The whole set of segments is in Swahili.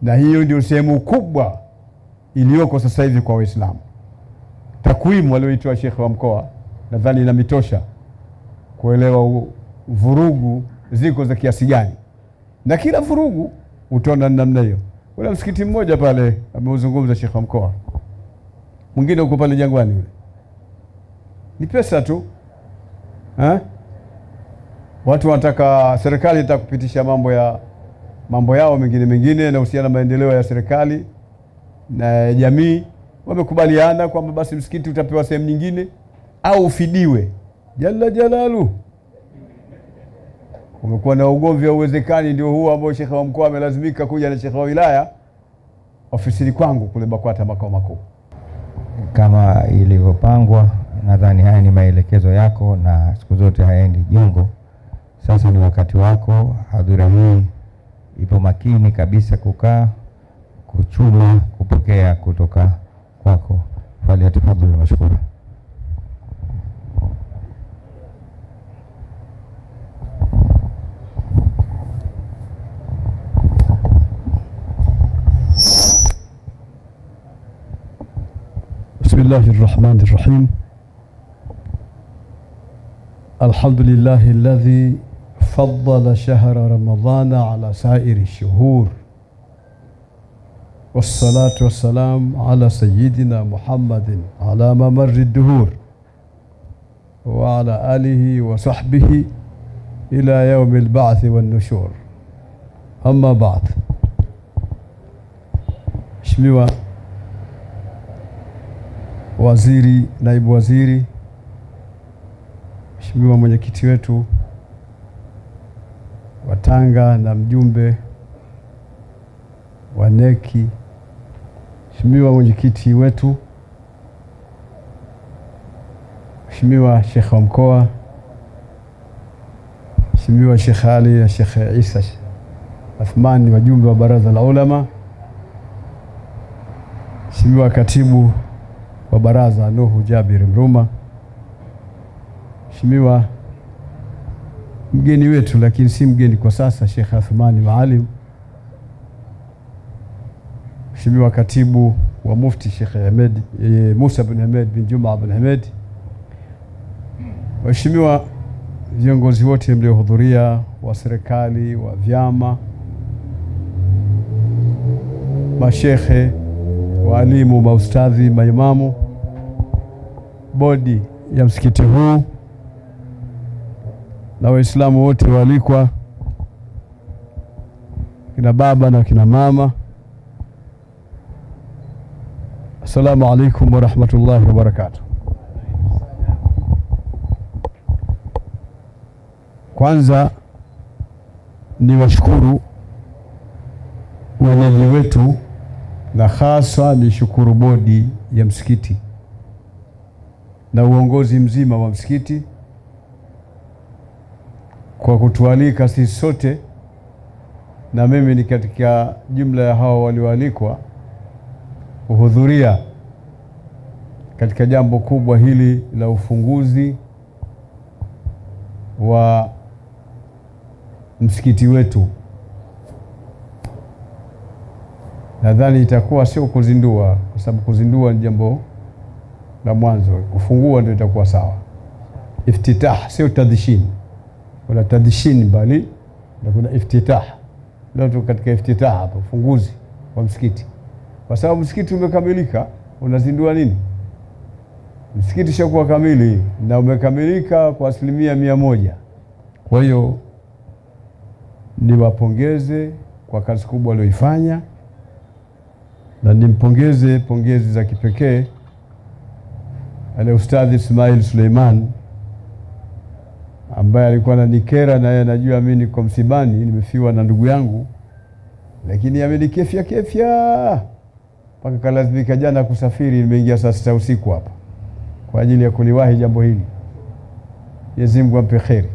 na hiyo ndio sehemu kubwa iliyoko sasa hivi kwa Waislamu. Takwimu walioitoa Sheikh wa mkoa nadhani inamitosha kuelewa vurugu ziko za kiasi gani, na kila vurugu utaona namna hiyo. Kuna msikiti mmoja pale ameuzungumza Sheikh wa mkoa, mwingine uko pale Jangwani, yule ni pesa tu watu wanataka, serikali itakupitisha mambo yao mengine na uhusiana na maendeleo ya serikali na jamii. Wamekubaliana kwamba basi msikiti utapewa sehemu nyingine au ufidiwe. Jalla jalalu. Kumekuwa na ugomvi wa uwezekani ndio huo ambao Sheikh wa mkoa amelazimika kuja na Sheikh wa wilaya ofisini kwangu kule BAKWATA makao makuu. Kama ilivyopangwa, nadhani haya ni maelekezo yako na siku zote haendi jongo. Sasa ni wakati wako, hadhira hii ipo makini kabisa kukaa, kuchuma, kupokea kutoka kwako. Faliyatafadhali mashukuru. Bismillahir Rahmanir Rahim. Alhamdulillahi alladhi faddala shahra Ramadana ala sairi shuhur. Wassalatu wassalam ala sayyidina Muhammadin ala mamarri duhur wa ala alihi wa sahbihi ila yawmi al-ba'thi wan nushur. Amma ba'd. Mheshimiwa Waziri, Naibu Waziri, Mheshimiwa mwenyekiti wetu wa Tanga na mjumbe wa neki, Mheshimiwa mwenyekiti wetu, Mheshimiwa Sheikh wa mkoa, Mheshimiwa Sheikh Ali na Sheikh Isa Athmani, wajumbe wa Baraza la Ulama, Mheshimiwa katibu wa baraza Nuhu Jabir Mruma, Mheshimiwa mgeni wetu lakini si mgeni kwa sasa, Sheikh Athmani Maalim, Mheshimiwa katibu wa Mufti Sheikh Musa bin Ahmed bin Juma bin Ahmed, Mheshimiwa viongozi wote mliohudhuria wa serikali, wa vyama, mashekhe, walimu, maustadhi, maimamu, bodi ya msikiti huu na Waislamu wote walikwa, kina baba na kina mama. Assalamu alaikum wa rahmatullahi wa barakatuh. Kwanza ni washukuru wenyeji wetu na hasa ni shukuru bodi ya msikiti na uongozi mzima wa msikiti kwa kutualika sisi sote, na mimi ni katika jumla ya hao walioalikwa kuhudhuria katika jambo kubwa hili la ufunguzi wa msikiti wetu. Nadhani itakuwa sio kuzindua, kwa sababu kuzindua ni jambo la mwanzo, kufungua ndio itakuwa sawa. Iftitah sio tadhishin, wala tadhishin bali na kuna iftitah. Leo tuko katika iftitah hapa, ufunguzi wa msikiti, kwa sababu msikiti umekamilika. Unazindua nini? Msikiti shakuwa kamili na umekamilika kwa 100%. Kwa hiyo niwapongeze kwa kazi kubwa walioifanya, na nimpongeze pongezi za kipekee Ustadhi Ismail Suleiman ambaye alikuwa ananikera, na yeye anajua mimi niko msibani, nimefiwa na ndugu yangu, lakini amenikefya mpaka kalazimika jana kusafiri. Nimeingia saa 6 usiku hapa kwa ajili ya kuliwahi jambo hili. Mwenyezi Mungu ampe kheri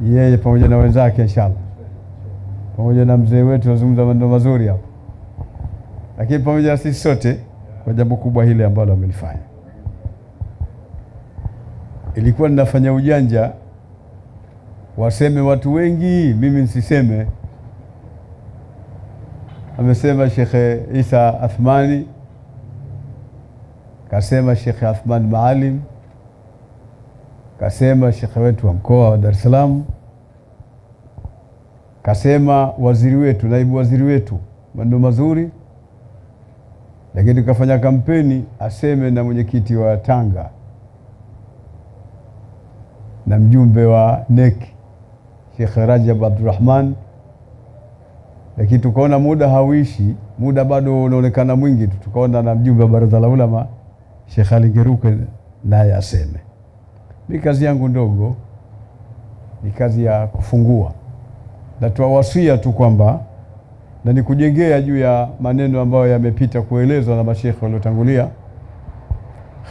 yeye pamoja na wenzake inshallah, pamoja na mzee wetu nazungumza maneno mazuri hapa, lakini pamoja na sisi sote kwa jambo kubwa hili ambalo amelifanya. Ilikuwa ninafanya ujanja waseme watu wengi, mimi nisiseme, amesema Sheikh Isa Athmani, kasema Sheikh Athman Maalim, kasema Sheikh wetu wa mkoa wa Dar es Salaam, kasema waziri wetu, naibu waziri wetu, maneno mazuri. Lakini tukafanya kampeni aseme na mwenyekiti wa Tanga na mjumbe wa NEC Sheikh Rajab Abdurrahman, lakini tukaona muda hawishi, muda bado unaonekana mwingi, tukaona na mjumbe wa Baraza la Ulama Sheikh Ali Geruke naye aseme. Ni kazi yangu ndogo, ni kazi ya kufungua, na tuwawasia tu kwamba na ni kujengea juu ya maneno ambayo yamepita kuelezwa na mashekhe waliotangulia,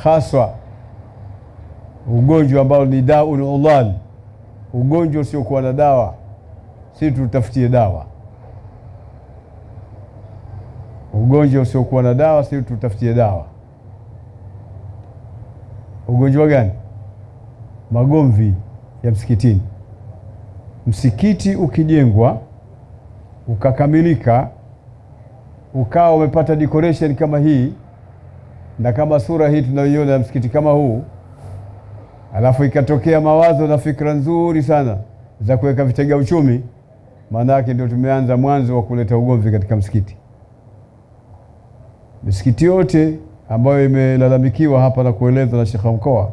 haswa ugonjwa ambao ni daul udhal, ugonjwa usiokuwa na dawa. Sisi tutafutie dawa. Ugonjwa usiokuwa na dawa, sisi tutafutie dawa. Ugonjwa gani? Magomvi ya msikitini. Msikiti ukijengwa ukakamilika, ukawa umepata decoration kama hii na kama sura hii tunayoiona ya msikiti kama huu, alafu ikatokea mawazo na fikra nzuri sana za kuweka vitega uchumi, maana yake ndio tumeanza mwanzo wa kuleta ugomvi katika msikiti. Misikiti yote ambayo imelalamikiwa hapa na kuelezwa na Sheikh wa mkoa,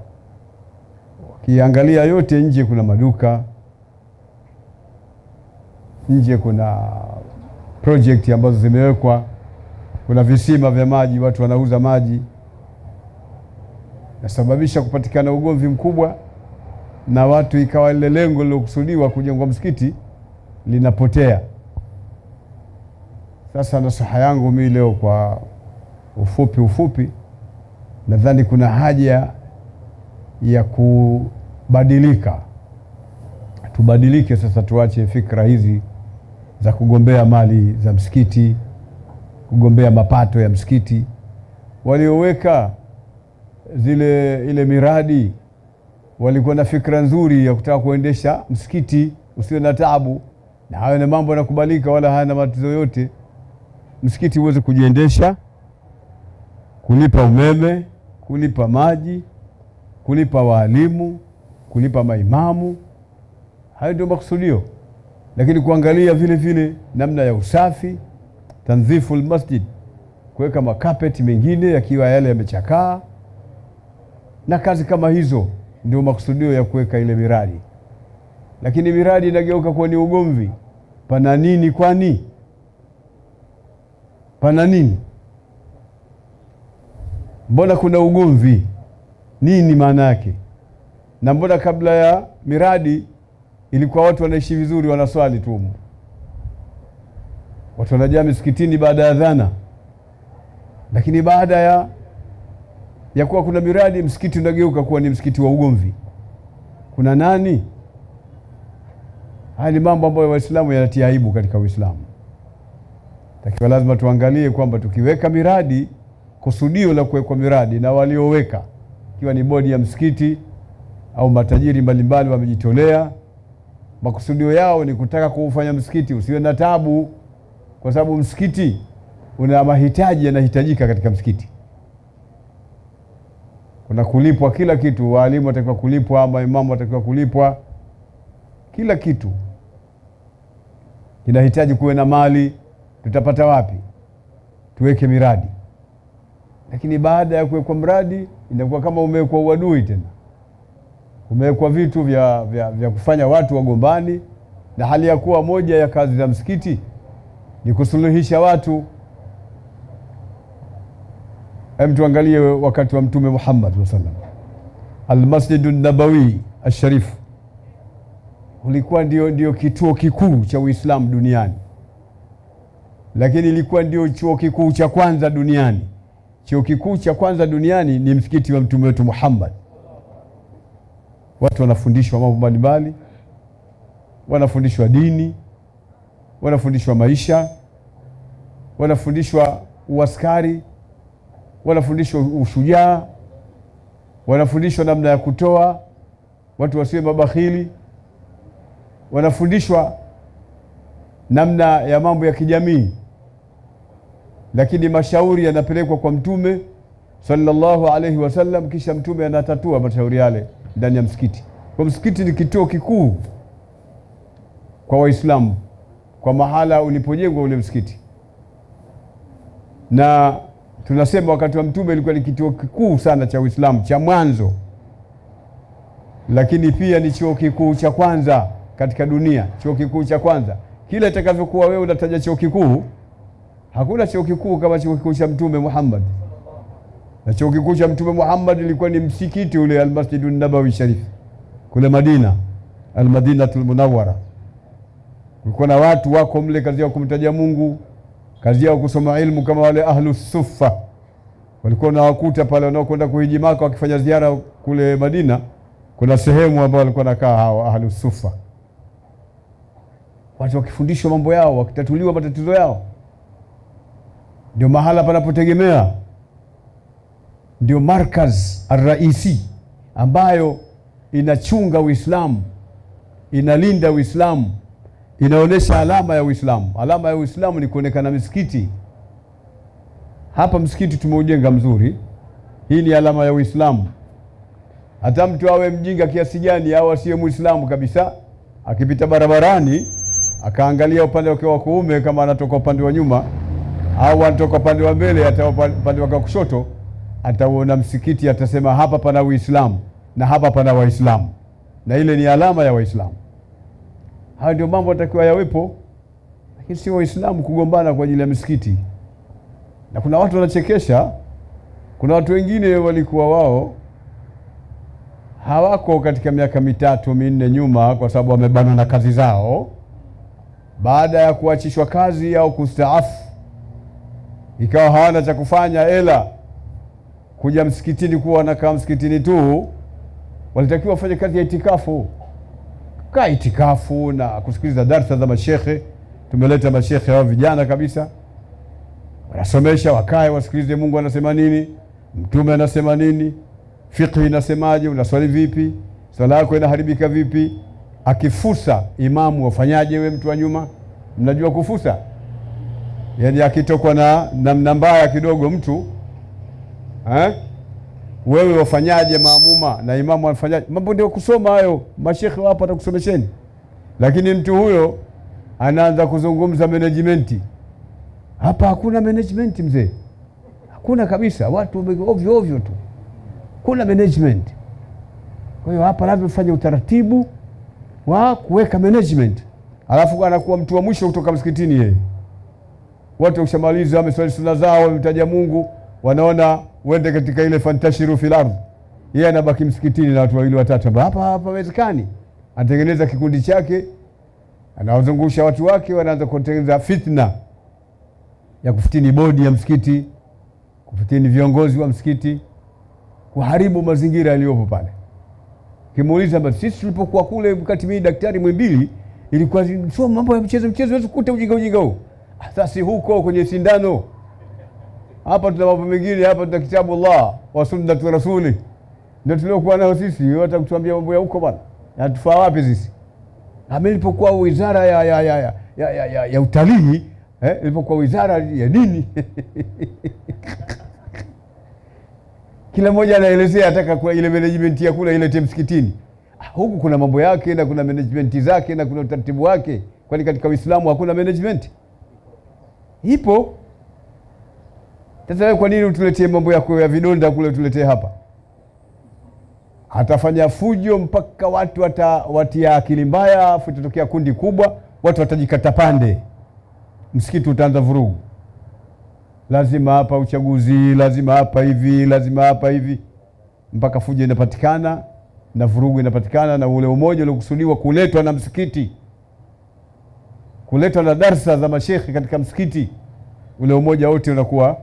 kiangalia yote, nje kuna maduka, nje kuna project ambazo zimewekwa, kuna visima vya maji, watu wanauza maji, nasababisha kupatikana ugomvi mkubwa, na watu ikawa ile lengo lilokusudiwa kujengwa msikiti linapotea. Sasa nasaha yangu mimi leo kwa ufupi, nadhani kuna haja ya kubadilika. Tubadilike sasa, tuache fikra hizi za kugombea mali za msikiti, kugombea mapato ya msikiti. Walioweka ile miradi walikuwa na fikra nzuri ya kutaka kuendesha msikiti usio na taabu, na hayo ni mambo yanakubalika, wala hayana matatizo yote. Msikiti uweze kujiendesha, kulipa umeme, kulipa maji, kulipa walimu, kulipa maimamu, hayo ndio makusudio. Lakini kuangalia vile vile namna ya usafi, tanzifu almasjid, kuweka makapeti mengine yakiwa yale yamechakaa, na kazi kama hizo ndio makusudio ya kuweka ile miradi. Lakini miradi inageuka kuwa ni ugomvi. Pana nini? Kwani pana nini? Mbona kuna ugomvi? Nini maana yake? Na mbona kabla ya miradi ilikuwa watu wanaishi vizuri, wanaswali tu, watu wanajaa misikitini baada ya adhana? Lakini baada ya kuwa kuna miradi, msikiti unageuka kuwa ni msikiti wa ugomvi. Kuna nani? Haya ni mambo ambayo Waislamu yanatia aibu katika Uislamu. Takiwa lazima tuangalie kwamba tukiweka miradi, kusudio la kuwekwa miradi na walioweka, ikiwa ni bodi ya msikiti au matajiri mbalimbali wamejitolea, makusudio yao ni kutaka kuufanya msikiti usiwe na tabu, kwa sababu msikiti una mahitaji yanahitajika katika msikiti. Kuna kulipwa kila kitu, walimu watakiwa kulipwa, maimamu watakiwa kulipwa, kila kitu inahitaji kuwe na mali. Tutapata wapi? Tuweke miradi. Lakini baada ya kuwekwa mradi, inakuwa kama umewekwa uadui tena, umewekwa vitu vya kufanya watu wagombani, na hali ya kuwa moja ya kazi za msikiti ni kusuluhisha watu. Tuangalie wakati wa Mtume Muhammad sallallahu alaihi wasallam, Al-Masjid an-Nabawi al-Sharif ulikuwa ndio kituo kikuu cha Uislamu duniani, lakini ilikuwa ndio chuo kikuu cha kwanza duniani. Chuo kikuu cha kwanza duniani ni msikiti wa Mtume wetu Muhammad. Watu wanafundishwa mambo mbalimbali, wanafundishwa dini, wanafundishwa maisha, wanafundishwa uaskari, wanafundishwa ushujaa, wanafundishwa namna ya kutoa, watu wasiwe mabakhili, wanafundishwa namna ya mambo ya kijamii, lakini mashauri yanapelekwa kwa Mtume sallallahu alaihi wasallam, kisha Mtume anatatua mashauri yale ndani ya msikiti. Kwa msikiti ni kituo kikuu kwa Waislamu, kwa mahala ulipojengwa ule msikiti. Na tunasema wakati wa Mtume ilikuwa ni kituo kikuu sana cha Uislamu cha mwanzo, lakini pia ni chuo kikuu cha kwanza katika dunia, chuo kikuu cha kwanza. Kila itakavyokuwa wewe unataja chuo kikuu, hakuna chuo kikuu kama chuo kikuu cha Mtume Muhammad. Na chuo kikuu cha Mtume Muhammad ilikuwa ni msikiti ule Al-Masjidun Nabawi Sharif kule Madina, Al-Madinatul Munawwara. Kulikuwa na watu wako mle, kazi yao kumtaja Mungu, kazi yao kusoma ilmu, kama wale Ahlus Suffa. Walikuwa na wakuta pale wanaokwenda kuhiji Maka wakifanya ziara kule Madina, kuna sehemu ambayo walikuwa nakaa hao Ahlus Suffa. Watu wakifundishwa mambo yao, wakitatuliwa matatizo yao. Ndio mahala panapotegemea, ndio markaz ar-raisi ambayo inachunga Uislamu, inalinda Uislamu, inaonesha alama ya Uislamu. Alama ya Uislamu ni kuonekana misikiti. Hapa msikiti tumeujenga mzuri, hii ni alama ya Uislamu. Hata mtu awe mjinga kiasi gani au asiye Muislamu kabisa, akipita barabarani akaangalia upande wake wa kuume, kama anatoka upande wa nyuma au anatoka upande wa mbele, hata upande wa kushoto, atauona msikiti, atasema hapa pana Uislamu na hapa pana Waislamu, na ile ni alama ya Waislamu. Hayo ndio mambo yatakiwa yawepo, lakini si Waislamu kugombana kwa ajili ya msikiti. Na kuna watu wanachekesha, kuna watu wengine walikuwa wao hawako katika miaka 3-4 nyuma, kwa sababu wamebanwa na kazi zao. Baada ya kuachishwa kazi au kustaafu, ikawa hawana cha kufanya ila kuja msikitini, kuwa wanakaa msikitini tu. Walitakiwa wafanye kazi ya itikafu, kaa itikafu na kusikiliza darsa za mashekhe. Tumeleta mashekhe hao vijana kabisa, wanasomesha, wakae wasikilize Mungu anasema nini, Mtume anasema nini, fiqh inasemaje, unaswali vipi, swala yako inaharibika vipi. Akifusa imamu wafanyaje? We mtu wa nyuma, mnajua kufusa? Yaani akitokwa na namna mbaya kidogo mtu, wewe wafanyaje maamuma, na imamu anafanyaje? Mambo ndio kusoma hayo, mashekhe wapo atakusomesheni. Lakini mtu huyo anaanza kuzungumza management. Hapa hakuna management mzee, hakuna kabisa, watu ovyo ovyo tu, kuna management. Kwa hiyo hapa lazima ufanye utaratibu wa kuweka management. Alafu anakuwa mtu wa mwisho kutoka msikitini yeye. Watu wakishamaliza wameswali sunna zao, wamemtaja Mungu, wanaona uende katika ile fantashiru fil ardh, yeye anabaki msikitini na watu 2-3. Hapa hawezekani. Anatengeneza kikundi chake, anawazungusha watu wake, wanaanza kutengeneza fitna ya kufitini bodi ya msikiti, kufitini viongozi wa msikiti, kuharibu mazingira yaliyopo pale. Kimuuliza, basi sisi tulipokuwa kule wakati mimi Daktari Mwimbili ilikuwa sio mambo ya mchezo wewe kukuta ujinga huu. Sasa huko kwenye sindano. Hapa tuna mambo mengine, hapa tuna kitabu Allah wa sunnatu rasuli. Ndio tuliokuwa nao sisi, hata kutuambia mambo ya huko bwana. Yatufaa wapi sisi? Na mimi nilipokuwa wizara ya utalii, nilipokuwa wizara ya dini. Kila mmoja anaelezea ataka kwa ile management ya kula ile msikitini. Huku kuna mambo yake na kuna management zake na kuna utaratibu wake. Kwani katika Uislamu hakuna management? Ipo. Sasa wewe kwa nini utuletee mambo yako ya vidonda kule utuletee hapa? Atafanya fujo mpaka watu watia akili mbaya, afu itatokea kundi kubwa, watu watajikata pande. Msikiti utaanza vurugu. Lazima hapa uchaguzi, lazima hapa hivi, lazima hapa hivi, mpaka fujo inapatikana na vurugu inapatikana, na ule umoja uliokusudiwa kuletwa na msikiti, kuletwa na darsa za mashekhi katika msikiti, ule umoja wote unakuwa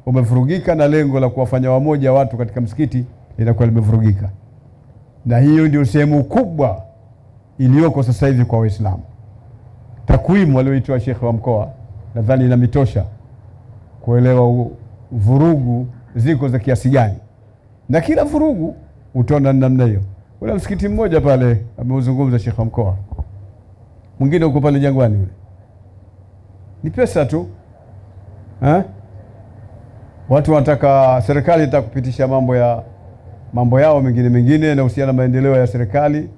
umevurugika, na lengo la kuwafanya wamoja watu katika msikiti linakuwa limevurugika. Na hiyo ndio sehemu kubwa iliyoko sasa hivi kwa Waislamu. Takwimu walioitoa shekhi wa mkoa nadhani inamitosha kuelewa vurugu ziko za kiasi gani, na kila vurugu utaona namna hiyo. Kuna msikiti mmoja pale ameuzungumza shekhi wa mkoa, mwingine uko pale Jangwani, ule ni pesa tu, Watu wanataka, serikali itaka kupitisha mambo yao mengine na uhusiana na maendeleo ya serikali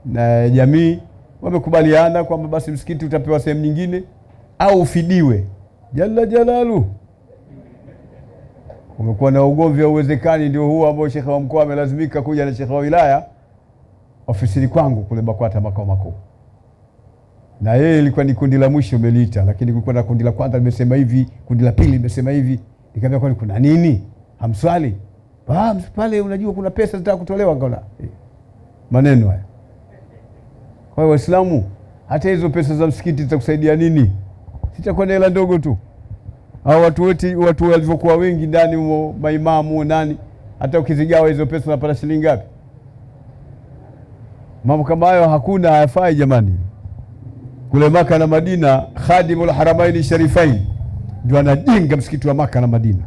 na jamii. Wamekubaliana kwamba basi msikiti utapewa sehemu nyingine au ufidiwe. Jalla jalalu. Umekuwa na ugomvi wa uwezekani, ndio huo ambao shekhe wa mkoa amelazimika kuja na shekhe wa wilaya ofisini kwangu kule BAKWATA makao makuu. Na yeye ilikuwa ni kundi la mwisho umeliita, lakini kulikuwa na kundi la kwanza limesema hivi, kundi la pili limesema hivi. Nikamwambia kwani kuna nini? Hamswali? Pale unajua kuna pesa zitaka kutolewa ngaona. Maneno haya. Kwa hiyo Waislamu, hata hizo pesa za msikiti zitakusaidia nini? Sitakuwa ni hela ndogo tu. Hao watu walivyokuwa wengi ndani humo, maimamu nani, hata ukizigawa hizo pesa unapata shilingi ngapi? Mambo kama hayo hakuna, hayafai jamani. Kule Maka na Madina, Khadimul Haramaini Sharifain ndio anajenga msikiti wa Maka na Madina,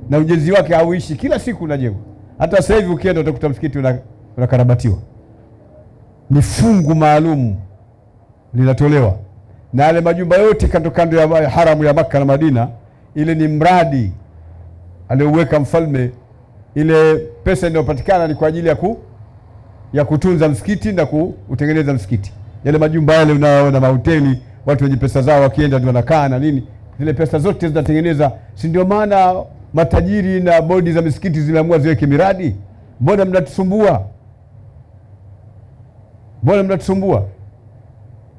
na ujenzi wake hauishi, kila siku unajengwa. Hata sasa hivi ukienda utakuta msikiti unakarabatiwa. Ni fungu maalum linatolewa, na yale majumba yote kando ya haramu ya Maka na Madina, ile ni mradi aliouweka mfalme. Ile pesa inayopatikana ni kwa ajili ya kutunza msikiti na kutengeneza msikiti. Yale majumba yale unaoona, mahoteli, watu wenye pesa zao wakienda ndio wanakaa na nini, zile pesa zote zinatengeneza. Si ndio maana matajiri na bodi za misikiti ziliamua ziweke miradi? Mbona mnatusumbua?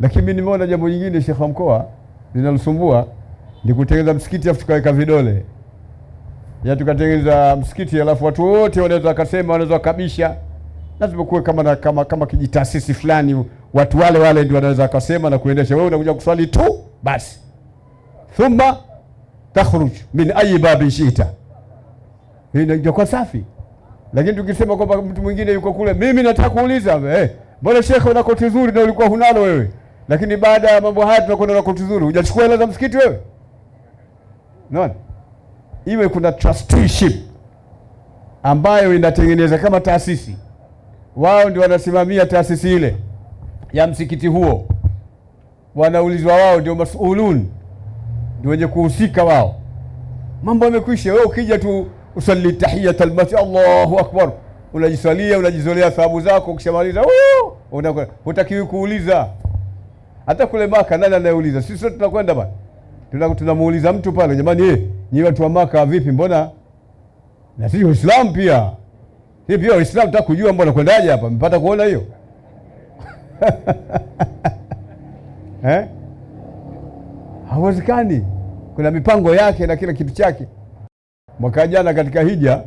Lakini mimi nimeona jambo lingine shekhe wa mkoa linalosumbua ni kutengeneza msikiti afu tukaweka vidole. Ya tukatengeneza msikiti alafu watu wote wanaweza wakasema, wanaweza wakabisha. Lazima kuwe kama kijitaasisi fulani, watu wale ndio wanaweza wakasema na kuendesha. Wewe unakuja kuswali tu basi. Thumma takhruj min ayi babin shita. Hii ndio kwa safi. Lakini tukisema kwamba mtu mwingine yuko kule, mimi nataka kuuliza, mbona shekhe una koti zuri na ulikuwa hunalo wewe? Lakini baada ya mambo haya tunakwenda na koti zuri, hujachukua hela za msikiti wewe? Unaona? Iwe kuna trusteeship ambayo inatengeneza kama taasisi. Wao ndio wanasimamia taasisi ile ya msikiti huo. Wanaulizwa wao, ndio masuulun, ndio wenye kuhusika wao. Mambo yamekwisha. Wewe ukija tu usalli tahiyat al-masjid, Allahu akbar, unajiswalia, unajizolea thawabu zako, ukishamaliza hutakiwi kuuliza. Hata kule Maka nani anayeuliza? Sisi sote tunakwenda bwana. Tunamuuliza mtu pale, jamani nyinyi watu wa Maka vipi, mbona? Na sisi Waislamu pia. Sisi pia Waislamu tunataka kujua mbona kwendaje hapa. Mpata kuona hiyo? Hawezekani. Kuna mipango yake na kila kitu chake. Mwaka jana katika hija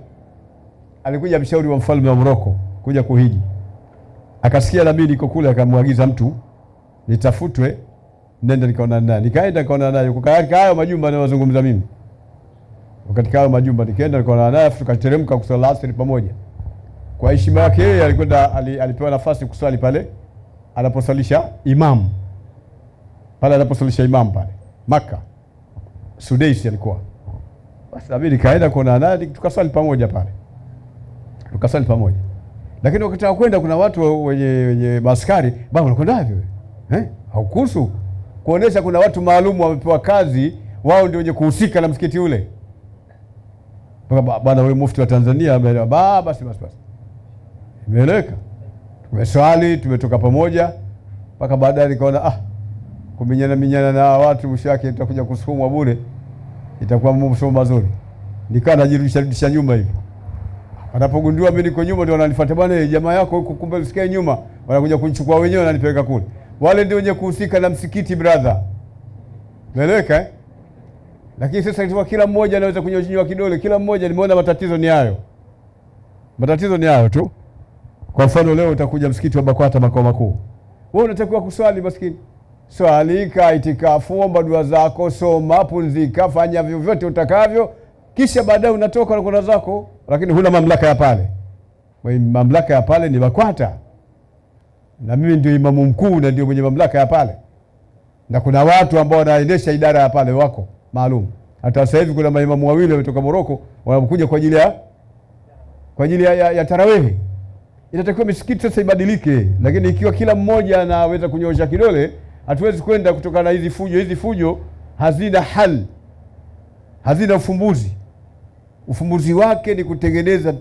alikuja mshauri wa mfalme wa Morocco kuja kuhiji. Akasikia na mimi niko kule, akamwagiza mtu nitafutwe, nenda nikaona naye. Nikaenda nikaona naye katika hayo majumba ninayozungumza mimi. Katika hayo majumba nikaenda nikaona naye, tukateremka kusali asri pamoja. Kwa heshima yake yeye alipewa nafasi kuswali pale anaposalisha imam. Pale anaposalisha imam pale Maka. Sudaisi alikuwa. Basi mimi nikaenda kuona naye, tukaswali pamoja pale. Tukaswali pamoja. Lakini wakati wa kwenda kuna watu wenye maskari, baba unakwenda wapi wewe? Haukuhusu kuonesha kuna watu maalum wamepewa kazi, wao ndio wenye kuhusika na msikiti ule. Bwana wewe mufti wa Tanzania basi. Imeeleweka. Tumeswali, tumetoka pamoja mpaka baadaye nikaona kuminyana na watu mwisho wake tutakuja kusukumwa bure. Itakuwa mambo mazuri. Nikaa najirudisha nyuma hivi. Wanapogundua mimi niko nyuma ndio wananifuata, bwana jamaa yako huko, kumbe usikae nyuma, wanakuja kunichukua wenyewe na nipeleka kule. Wale ndio wenye kuhusika na msikiti brother. Umeeleweka Lakini sasa ilikuwa kila mmoja anaweza kunyoshiwa kidole, kila mmoja. Nimeona matatizo ni hayo. Matatizo ni hayo tu. Kwa mfano leo utakuja msikiti wa BAKWATA makao makuu. Wewe unatakiwa kuswali maskini. Swali, itikafu, omba dua zako, soma, pumzika, fanya vyovyote utakavyo, kisha baadaye unatoka na kwenda zako, lakini huna mamlaka ya pale. Mamlaka ya pale ni BAKWATA. Na mimi ndio imamu mkuu na ndio mwenye mamlaka ya pale. Na kuna watu ambao wanaendesha idara ya pale wako maalum. Hata sasa hivi kuna maimamu wawili kutoka Morocco wanakuja kwa ajili ya tarawehi. Inatakiwa misikiti sasa ibadilike, lakini ikiwa kila mmoja anaweza kunyosha kidole, hatuwezi kwenda kutokana na hizi fujo. Hizi fujo hazina hali, hazina ufumbuzi. ufumbuzi wake ni kutengeneza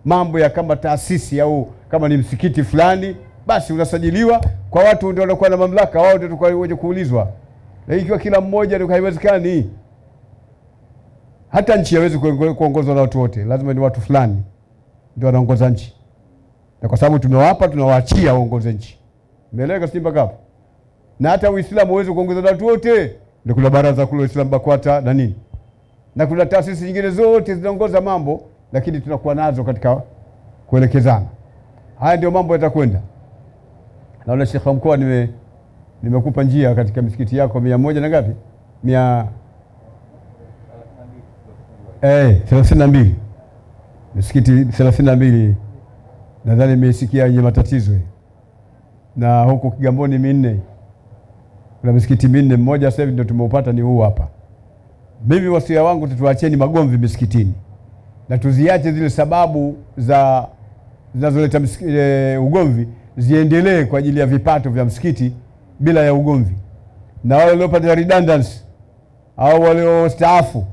mambo ya kama taasisi au kama ni msikiti fulani, basi unasajiliwa kwa watu ndio wanakuwa na mamlaka, wao ndio tukao wenye kuulizwa. Lakini ikiwa kila mmoja ndio, haiwezekani. Hata nchi haiwezi kuongozwa na watu wote, lazima ni watu fulani ndio wanaongoza nchi, na kwa sababu tumewapa, tunawaachia waongoze nchi. Umeeleweka Simba Cup? Na hata Uislamu huwezi kuongozwa na watu wote, ndio kuna baraza kuu la Uislamu BAKWATA na nini, na kuna taasisi nyingine zote zinaongoza mambo, lakini tunakuwa nazo katika kuelekezana. Haya ndio mambo yatakwenda. Naona Sheikh wa mkoa nimekupa njia katika misikiti yako 100 na ngapi? 32. Misikiti 32 nadhani nimesikia yenye matatizo. Na huko Kigamboni 4. Kuna misikiti 4, mmoja sasa hivi ndio tumeupata ni huu hapa. Mimi wasia wangu tutuacheni magomvi misikitini. Na tuziache zile sababu zinazoleta ugomvi ziendelee kwa ajili ya vipato vya msikiti bila ya ugomvi. Na wale waliopata redundancy au waliostaafu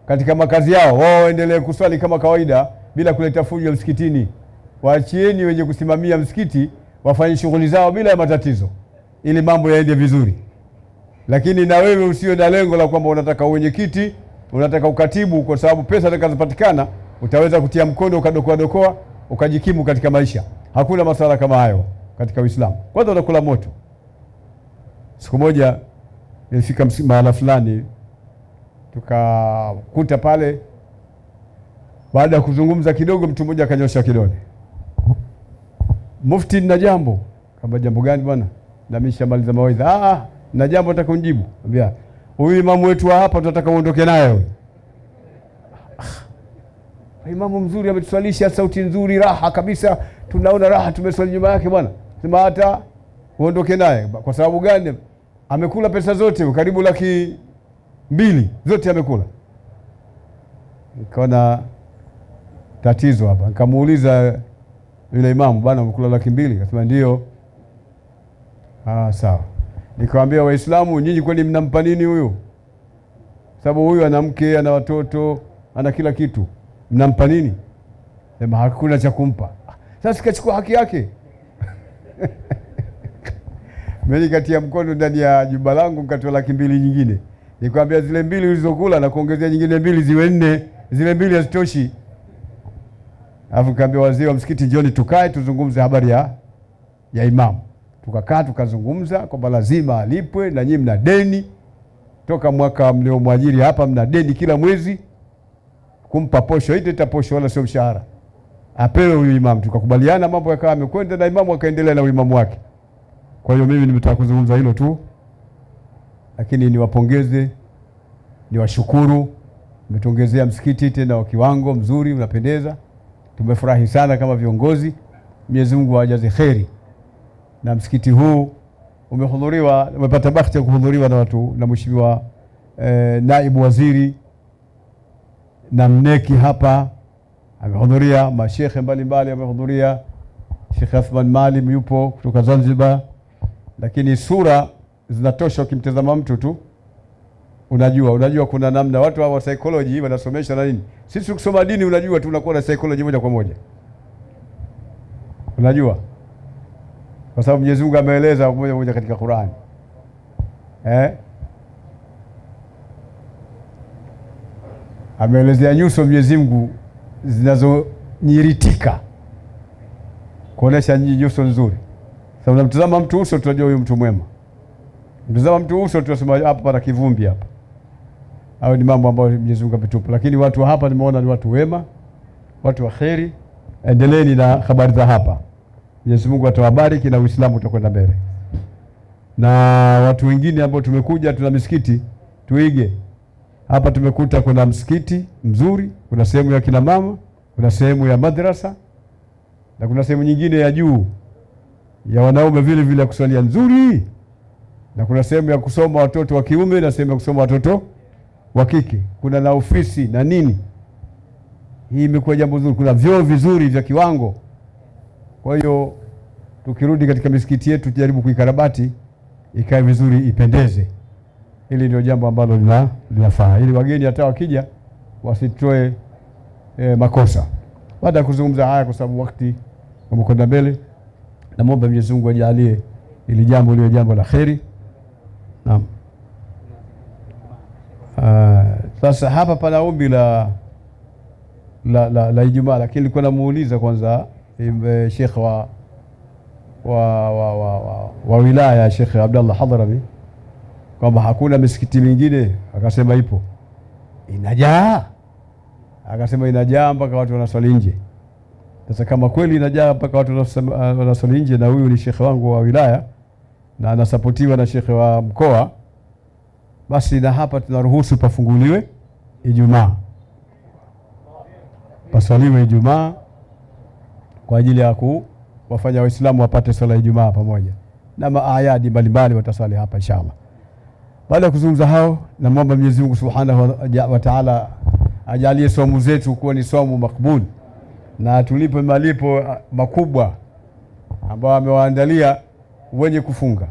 katika makazi yao, wao waendelee kuswali kama kawaida bila kuleta fujo msikitini. Waachieni wenye kusimamia msikiti wafanye shughuli zao bila ya matatizo ili mambo yaende vizuri. Lakini na wewe usiwe na lengo la kwamba unataka uwenyekiti, unataka ukatibu, kwa sababu pesa zitakazopatikana utaweza kutia mkono ukadokoa ukajikimu katika maisha. Hakuna masuala kama hayo katika Uislamu. Kwanza unakula moto. Siku moja nilifika mahala fulani, tukakuta pale, baada ya kuzungumza kidogo, mtu mmoja akanyosha kidole. Mufti, na jambo. Kama jambo gani bwana? Na mimi shamaliza mawaidha. Na jambo nataka unijibu. Ambia, huyu imamu wetu wa hapa tunataka uondoke naye wewe. Imamu mzuri, ametuswalisha sauti nzuri, raha kabisa. Tunaona raha, tumeswali nyuma yake bwana. Sema hata uondoke naye. Kwa sababu gani? Amekula pesa zote, karibu 200,000 zote amekula. Nikaona tatizo hapa. Nikamuuliza yule imamu, bwana umekula 200,000? Akasema ndio. Sawa. Nikamwambia, Waislamu nyinyi kwani mnampa nini huyu? Sababu huyu ana mke, ana watoto, ana kila kitu. Mnampa nini? Sema hakuna cha kumpa. Sasa kachukua haki yake. Mimi katia mkono ndani ya jumba langu, nikatoa 200,000 nyingine. Nikamwambia zile 2 ulizokula na kuongezea nyingine 2 ziwe 4, zile 2 hazitoshi. Alafu nikamwambia wazee wa msikiti, njoni tukae tuzungumze habari ya imamu. Tukakaa tukazungumza kwamba lazima alipwe, na nyinyi mna deni toka mwaka mliomwajiri hapa, mna deni kila mwezi kumpa posho. Ita posho wala sio mshahara, apewe huyu imamu. Tukakubaliana, mambo yakawa yamekwenda na imamu akaendelea na uimamu wake. Kwa hiyo mimi nimetaka kuzungumza hilo tu, lakini niwapongeze, niwashukuru. Mmetuongezea msikiti tena wa kiwango mzuri, unapendeza. Tumefurahi sana kama viongozi. Mwenyezi Mungu awajaze kheri. Na msikiti huu umepata bahati ya kuhudhuriwa na watu, na mheshimiwa naibu waziri na mneki hapa amehudhuria, mashekhe mbalimbali amehudhuria, Sheikh Athman Maalim yupo kutoka Zanzibar. Lakini sura zinatosha ukimtazama mtu tu. Unajua kuna namna watu wa psychology wanasomesha na nini. Sisi kusoma dini, unajua tu unakuwa na psychology moja kwa moja. Unajua? Kwa sababu Mwenyezi Mungu ameeleza moja katika Qur'an. Ameelezea nyuso Mwenyezi Mungu zinazonyiritika kuonesha nyuso nzuri. Sasa unamtazama mtu uso, tunajua huyu mtu mwema. Mtazama mtu uso, tunasema hapa pana kivumbi hapa. Hao ni mambo ambayo Mwenyezi Mungu ametupa. Lakini watu hapa nimeona ni watu wema, watu wa kheri. Endeleeni na habari za hapa. Mwenyezi Mungu atawabariki na Uislamu utakwenda mbele. Na watu wengine ambao tumekuja, tuna misikiti, tuige. Hapa tumekuta kuna msikiti mzuri, kuna sehemu ya kina mama, kuna sehemu ya madrasa, na kuna sehemu nyingine ya juu ya wanaume vile vile kuswalia nzuri, na kuna sehemu ya kusoma watoto wa kiume na sehemu ya kusoma watoto wa kike. Kuna na ofisi na nini. Hii imekuwa jambo zuri. Kuna vyoo vizuri vya kiwango. Kwa hiyo tukirudi katika misikiti yetu tujaribu kuikarabati ikae vizuri, ipendeze. Hili ndio jambo ambalo linafaa, ili wageni hata wakija wasitoe makosa. Baada ya kuzungumza haya, kwa sababu wakati umekwenda mbele, namwomba Mwenyezi Mungu ajalie ili jambo liwe jambo la kheri. Naam. Sasa hapa pana ombi la Ijumaa, lakini nilikuwa namuuliza kwanza Sheikh wa wilaya Sheikh Abdallah Hadrami kwamba hakuna misikiti mingine, akasema ipo, inajaa. Akasema inajaa mpaka watu wanaswali nje. Sasa kama kweli inajaa mpaka watu wanaswali nje, na huyu ni Sheikh wangu wa wilaya na anasapotiwa na Sheikh wa mkoa, basi na hapa tunaruhusu pafunguliwe Ijumaa, paswaliwe Ijumaa kwa ajili ya kuwafanya Waislamu wapate swala Ijumaa pamoja na maayadi mbalimbali wataswali hapa inshallah. Baada ya kuzungumza hao, namwomba Mwenyezi Mungu Subhanahu wa Ta'ala ajalie somo zetu kuwa ni somo makbul, na tulipe malipo makubwa ambayo amewaandalia wenye kufunga.